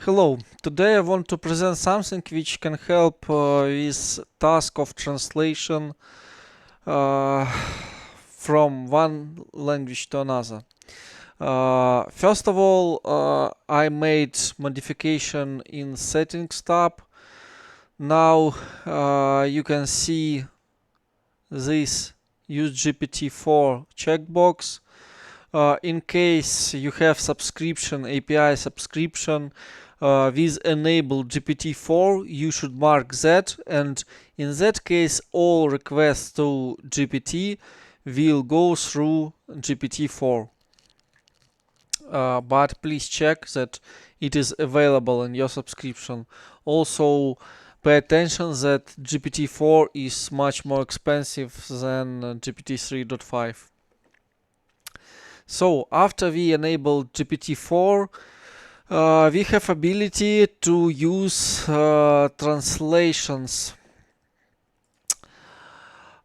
Hello, today I want to present something which can help with task of translation uh, from one language to another. First of all, I made modification in settings tab. Now you can see this use GPT-4 checkbox. In case you have subscription, API subscription with enable GPT-4, you should mark that, and in that case all requests to GPT will go through GPT-4. But please check that it is available in your subscription. Also, pay attention that GPT-4 is much more expensive than GPT 3.5. So after we enable GPT-4, we have ability to use translations.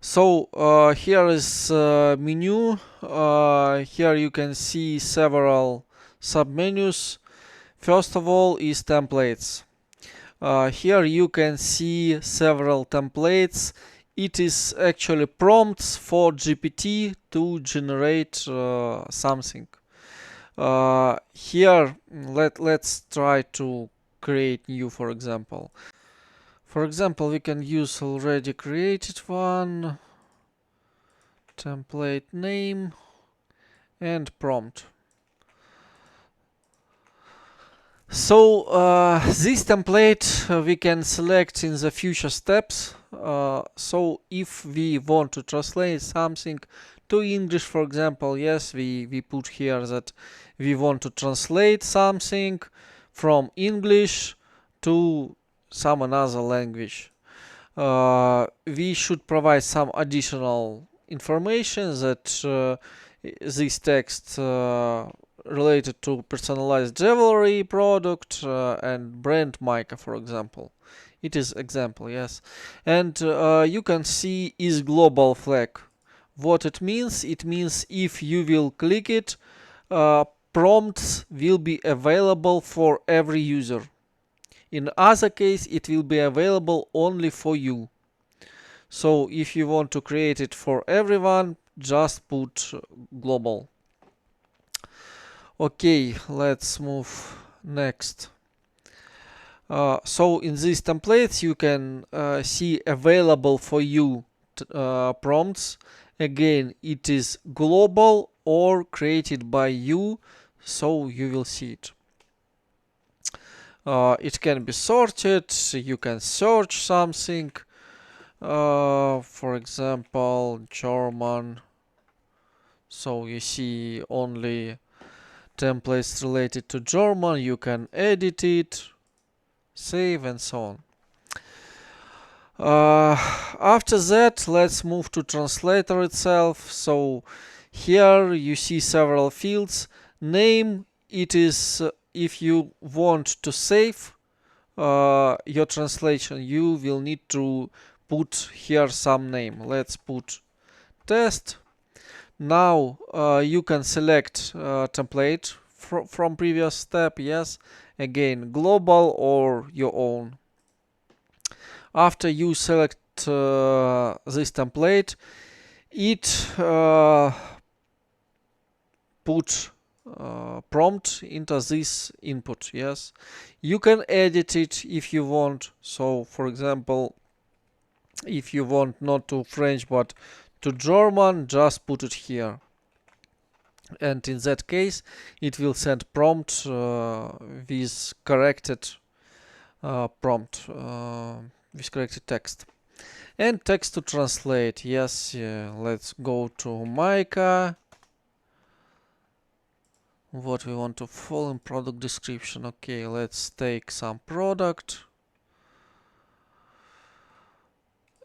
So here is menu. Here you can see several submenus. First of all is templates. Here you can see several templates. It is actually prompts for GPT to generate something. Here let's try to create new, for example. For example, we can use already created one, template name and prompt. So this template we can select in the future steps. So if we want to translate something to English, for example, yes, we put here that we want to translate something from English to some another language. We should provide some additional information that this text related to personalized jewelry product and brand mica, for example. It is example, yes. And you can see is global flag. What it means? It means if you will click it, prompts will be available for every user. In other case, it will be available only for you. So if you want to create it for everyone, just put global. Okay, let's move next. So in these templates you can see available for you prompts. Again, it is global or created by you, so you will see it. It can be sorted, you can search something, for example, German. So you see only templates related to German, you can edit it, save, and so on. After that, let's move to translator itself. So here you see several fields. Name, it is if you want to save your translation, you will need to put here some name. Let's put test. Now you can select template from previous step, yes, again global or your own. After you select this template, it put prompt into this input, yes. You can edit it if you want. So for example, if you want not to French but to German, just put it here. And in that case, it will send prompt with corrected prompt, with corrected text. And text to translate, yes, let's go to Mica. What we want to follow in product description. Okay, let's take some product.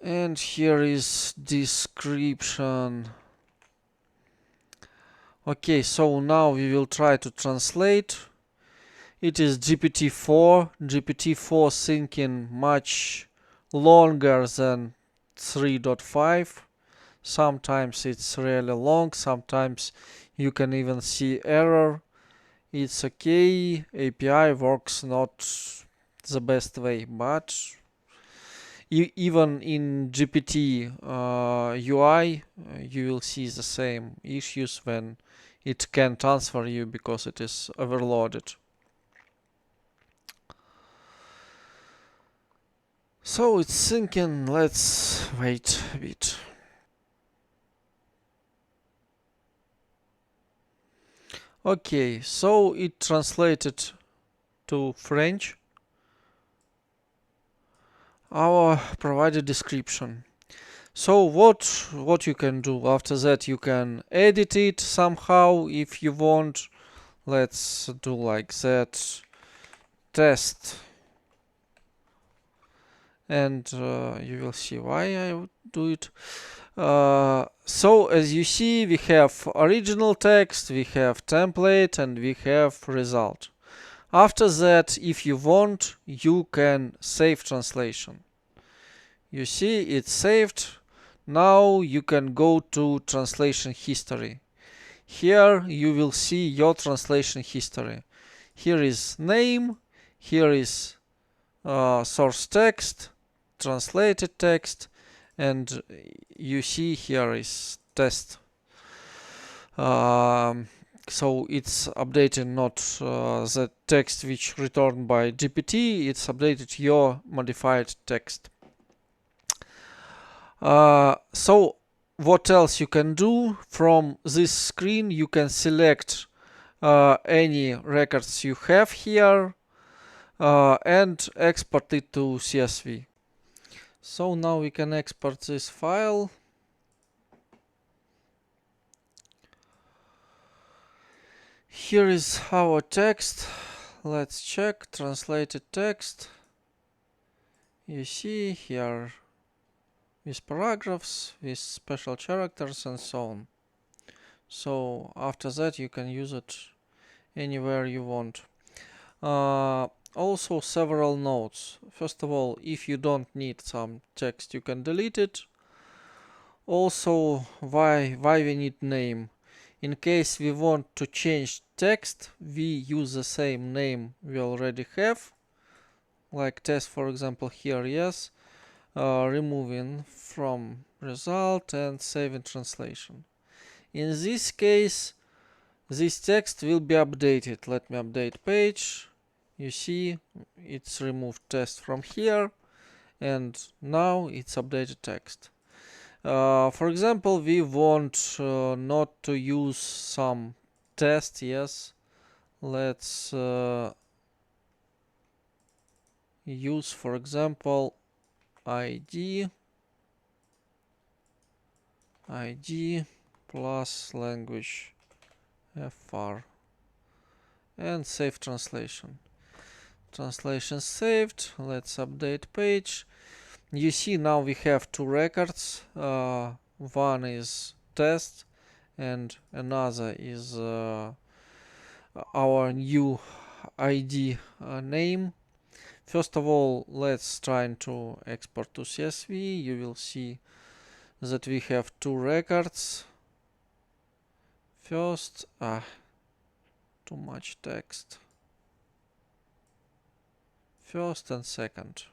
And here is description. Okay, so now we will try to translate. It is GPT-4. GPT-4 thinking much longer than 3.5. Sometimes it's really long, sometimes you can even see error it's okay. API works not the best way, but even in GPT UI, you will see the same issues when it can't answer you because it is overloaded. So it's thinking, let's wait a bit. Okay, so it translated to French our provided description. So what you can do after that, you can edit it somehow if you want. Let's do like that, test, and you will see why I would do it. So as you see, we have original text, we have template, and we have result. After that, if you want, you can save translation. You see it's saved. Now you can go to translation history. Here you will see your translation history. Here is name, here is source text, translated text, and you see here is test. So it's updating not the text which returned by GPT, it's updated your modified text. So what else you can do? From this screen you can select any records you have here and export it to CSV. So now we can export this file. Here is our text. Let's check translated text. You see here with paragraphs, with special characters and so on. So after that you can use it anywhere you want. Also several notes. First of all, if you don't need some text, you can delete it. Also, why we need name? In case we want to change text, we use the same name we already have. Like test, for example, here, yes. Removing from result and saving translation. In this case, this text will be updated. Let me update page. You see, it's removed test from here, and now it's updated text. For example, we want not to use some test. Yes, let's use, for example, ID plus language fr and save translation. Translation saved. Let's update page. You see now we have two records. One is test and another is our new ID name. First of all, let's try to export to CSV. You will see that we have two records. First, too much text. First and second.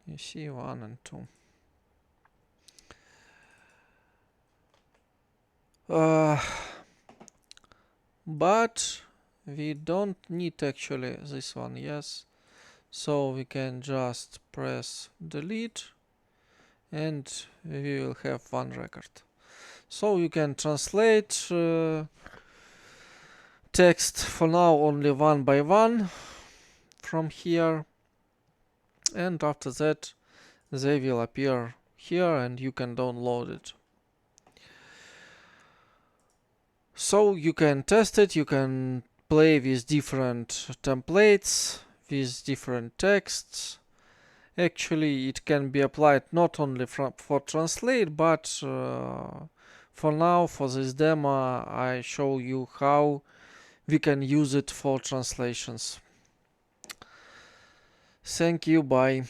You see 1 and 2. But we don't need actually this one, yes. So we can just press delete and we will have one record. So you can translate text for now only one by one from here, and after that they will appear here and you can download it. So you can test it, you can play with different templates, with different texts. Actually, it can be applied not only for translate, but for now, for this demo, I show you how we can use it for translations. Thank you, bye.